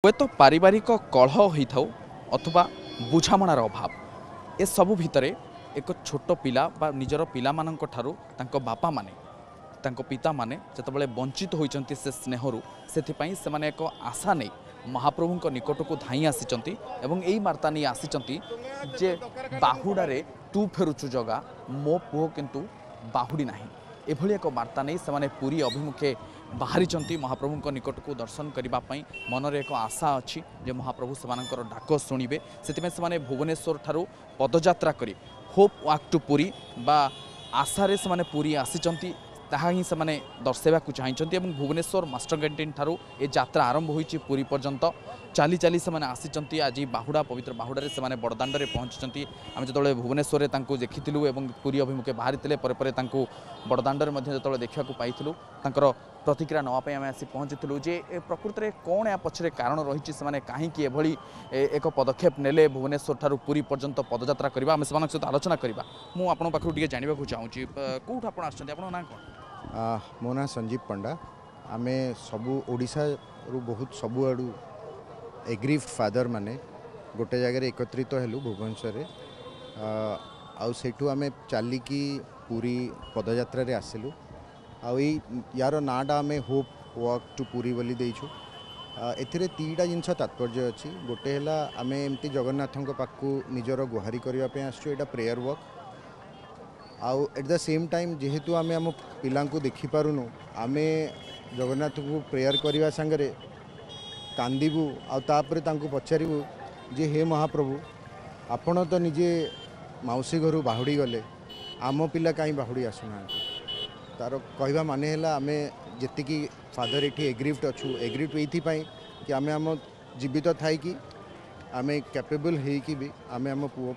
हुए तो पारिवारिक कलह होता अथवा बुझामणार अभाव ए सबु भितर एक छोट पिला बा निजर पिला मानक ठारू तांको बापा माने तांको पिता माने जतबले वंचित होइचंती से स्नेहरु सेथिपई से माने एक आशा नहीं महाप्रभुंक निकट को धाई आसीचंती एवं एई वार्ता नहीं आसीचंती जे बाहुडारे तू फेरुचु जगा मो पुओ किंतु बाहुडी नाही एभली एक वार्ता नहीं से पुरी अभिमुखे बाहरी महाप्रभु निकट को दर्शन करने मनरे एक आशा अच्छी जे महाप्रभु से डाक शुणे से भुवनेश्वर ठारू पदयात्रा करी होप वाक टू पुरी बा आशारे से पुरी आसी ताहा ही से दर्शाइवा चाहिए भुवनेश्वर मास्टर कैंटीन ठारू ए यात्रा आरंभ होई पुरी पर्यंत चाली चाली से आसी आज बाहुड़ा पवित्र बाहुड़े से बड़दाण्ड पहुँची आम जो भुवनेश्वर देखी पुरी अभिमुखे बाहरी थे बड़दाण्ड जो देखा पाई प्रतिक्रिया नापी आम आसी पहुँचीलु जे प्रकृत में कौन या पछरे कारण रही से कहीं एक पदक्षेप नेले भुवनेश्वर ठारू पुरी पर्यंत पदयात्रा करवा आम से सहित आलोचना करवा मुझे आपण पाखु जानवा चाहूँगी कौट आप ना कौन मो ना संजीव पंडा आमे सबू ओडिशा रु बहुत सबु आड़ू एग्रीफ्ड फादर माने गोटे जगह एकत्रित हेलु भुवनेश्वर आउ आमे चलिकी पूरी पदयात्रा रे आसिलु आई यार नाटा आमे होप वॉक टू पूरी बोली देइछु एथिरे तीटा जिनस तात्पर्य अच्छी गोटे है आम एमती जगन्नाथ पाखु निजर गुहारी करने आसचु एटा प्रेयर वॉक आउ एट द सेम टाइम जेहेतु आमे आम पिला देखिपारुनु आमे जगन्नाथ को प्रेयर करने सांगरे कांदीबू आउे पचारू जे हे महाप्रभु आपण तो निजे मौसी घर बाहुड़ी गले आम पिला कहीं बाहुड़ी आसुना तार कहवा माने है आमे जी फादर ये एग्रीफ्ट अच्छु एग्रीफ्ट ये कि आमे आम जीवित थाई कि आमे कैपेबल होइकी भी आमे आम पुओ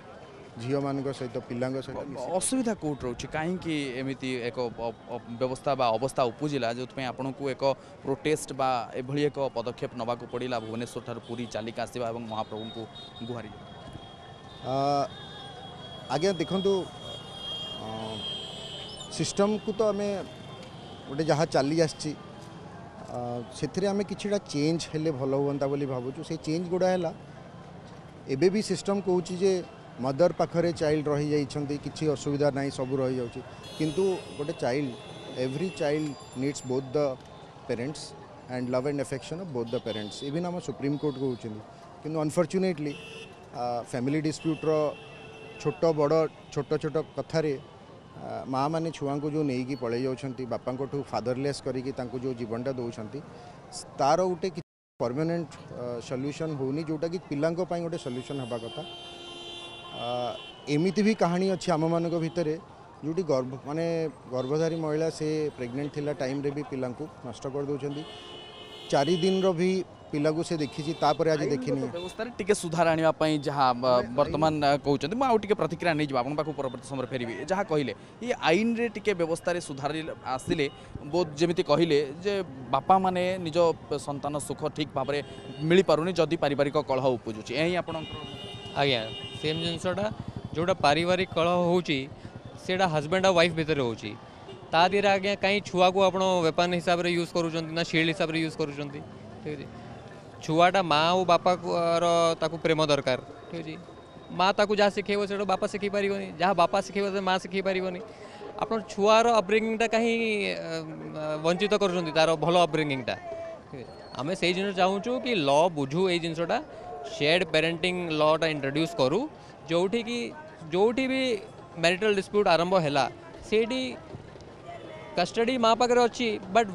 झील मान सहित पिला सहित असुविधा कौट रोचे कहीं एमती एक व्यवस्था बा अवस्था उपजिला जो आपन को एक प्रोटेस्ट बा एभली एक पदक्षेप नवा को पड़ा भुवनेश्वर ठार पूरी चालिक आसवा और महाप्रभु को गुहारी आज्ञा देखु सिस्टम को तो आमे गोटे जहाँ चली आसी आम कि चेंज हेले भल हुआ बोली भावुँ से चेंज गुड़ा है एबे भी सिस्टम कहूँ जे मदर पाखरे चाइल्ड रही जाइछंती किसी असुविधा नहीं सब रही जाउछि किंतु गोटे child every child needs both the parents and love and affection of both the parents even आम सुप्रीम कोर्ट कहउछंती किंतु अनफॉर्चुनेटली फैमिली डिस्प्यूट रो छोट बड़ छोट छोट कथारे माँ मैंने छुआ को जो नहीं पलि जाऊँच बापा ठू फादरलेस करी जो जीवनटा दौरान तार गोटे परमानेंट सल्यूशन होनी जोटा कि पिलांक गोटे सल्यूशन हवा कथा एमिति भी कहानी अच्छी आम मान भितर जोटी गर्भ माने गर्भधारी महिला से प्रेग्नेंट थिला टाइम रे भी पिला नष्ट कर दौरान 4 दिन रो भी पिला को से देखी तापर आज देखनी व्यवस्था टिके सुधार आने जहाँ वर्तमान कहते मुझे प्रतिक्रिया नहीं आपन पाखु परवर्ती समय फेरबी जहाँ कहले ये आईन रे टिके व्यवस्था सुधार आसिले बहुत जमी कहले जे बापा माने निज संतान सुख ठीक भाव में मिल पारुनी जदि पारिवारिक कलह उपजुची यही आपण आज्ञा सेम जिनसटा जोटा पारिवारिक कलह होची सेटा हस्बैंड और वाइफ भितर होची ता दिरे आज्ञा कहीं छुआ को आपण वेपन हिसाब रे यूज करूचंती ना शील्ड हिसाब रे यूज करूचंती ठीक है छुआटा माँ और बापा को प्रेम दरकार ठीक है माँ ताकू जहाँ शिखेब से बापा शिखी पारिबनी जहाँ बापा शिखेब माँ शिखी पारिबनी आप छुआर अपब्रिंगिंगटा कहीं वंचित करुँच तार भल अपब्रिंगिंगटा आम से जिन चाहूँ कि ल बुझू ये जिनसटा शेयर्ड पेरेंटिंग लटा इंट्रोड्यूस करूँ जोठी भी मैरिटल डिस्प्यूट आरंभ है से कस्टडी माँ पाखे अच्छी बट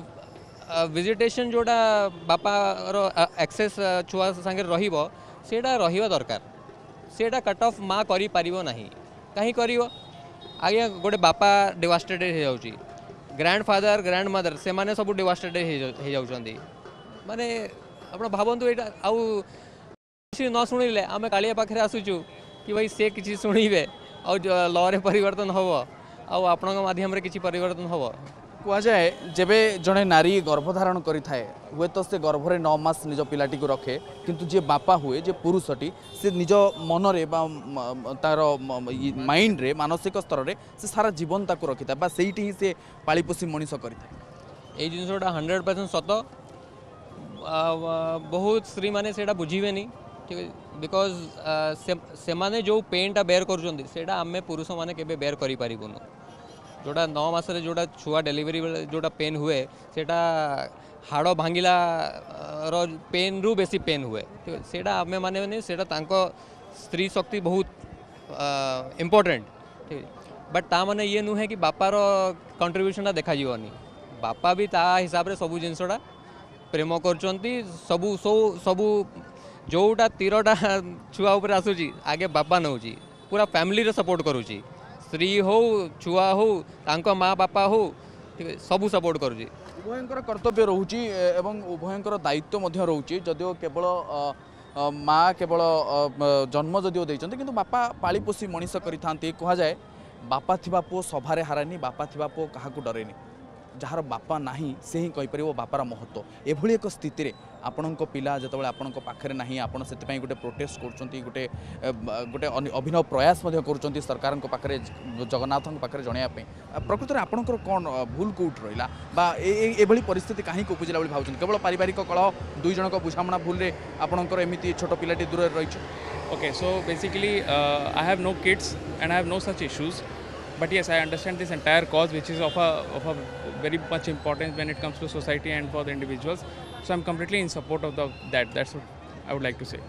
विजिटेशन जोड़ा बापा एक्सेस छुआ सांगे रहीटा रहा दरकार सेटा कट ऑफ माँ करी पारिबो नहीं कहीं करिवो आगे गोटे बापा डिवास्टेटेड हो जाउची ग्रैंड फादर ग्रैंड मदर से माने सब डिवास्टेटेड हो जाउचंदी माने आपण भावंतु एटा आउ किसी न शुणिले आम कालिया पाखे आसुचु कि भाई से किसी शुणे और लरे परिवर्तन हम आपण माध्यम किसी परिवर्तन हम कहुए जेबे जड़े नारी गर्भधारण करें हुए तो से गर्भरे 9 मास निज पिलाटी को रखे किंतु जे बापा हुए जे पुरुषटी से निज मनरे तार माइंड रे मानसिक स्तर रे से सारा जीवन ताको रखी था से पालिपोषी मनीष करें ये जिनसटा 100% सत बहुत स्त्री मैंने से बुझे नहीं ठीक है बिकज से माने जो पेनटा बेयर कर आम पुरुष मैंने के बेयर करूँ जोड़ा 9 मासरे जोड़ा छुआ डेलीवरी बेले जोड़ा पेन हुए सेटा हाड़ भांगिला पेन रु बेसी पेन हुए ठीक है सेटा आमे माने नहीं सेटा तांको स्त्री शक्ति बहुत इम्पोर्टेंट ठीक है बट ता माने ये नुहे कि बापार कंट्रीब्यूशन देखा जीवनी बापा भी ता हिसाब रे सबू जिनसटा प्रेम करचंती सबू सबू जोटा तीरटा छुआ ऊपर आसूची आगे बापा नौची पूरा फैमिली रे सपोर्ट करूची स्त्री हो छुआ हो तांको माँ बापा हो ठीक है सबू सपोर्ट करूची उभयंकर कर्तव्य रोची एवं उभयंकर दायित्व मध्य रोची जदिओ केवल माँ केवल जन्म जदिओ देइचंती किंतु बापा पाली पोषी मनीष करिथांती कहा जाए बापा थिबा पुओ सभारे हारानी बापा थिबा पुओ काहाकू डरेनी जार बापा नाही से ही कहीपर बापार महत्व एभली एक स्थिति रे आपणक पिला जितेबाला आपणक पाखरे नाही आपण सेतिपई गोटे प्रोटेस्ट करछंती गोटे गोटे अभिनव प्रयास मध्य करछंती सरकार पाखरे जगन्नाथ पाखरे जणाया पे प्रकृत में आपणकर कौन भूल कोट रहिला बा एभली परिस्थिति काहे को उपजिला बोली भाउछन केवल पारिवारिक कलह दुई जनक बुझामणा भूल रे आपणकर एमिति छोट पिलाटी दूर रहिछ Okay, so basically I have no kids and I have no such issues. But yes, I understand this entire cause, which is of a very much importance when it comes to society and for the individuals. So I'm completely in support of that. That's what I would like to say.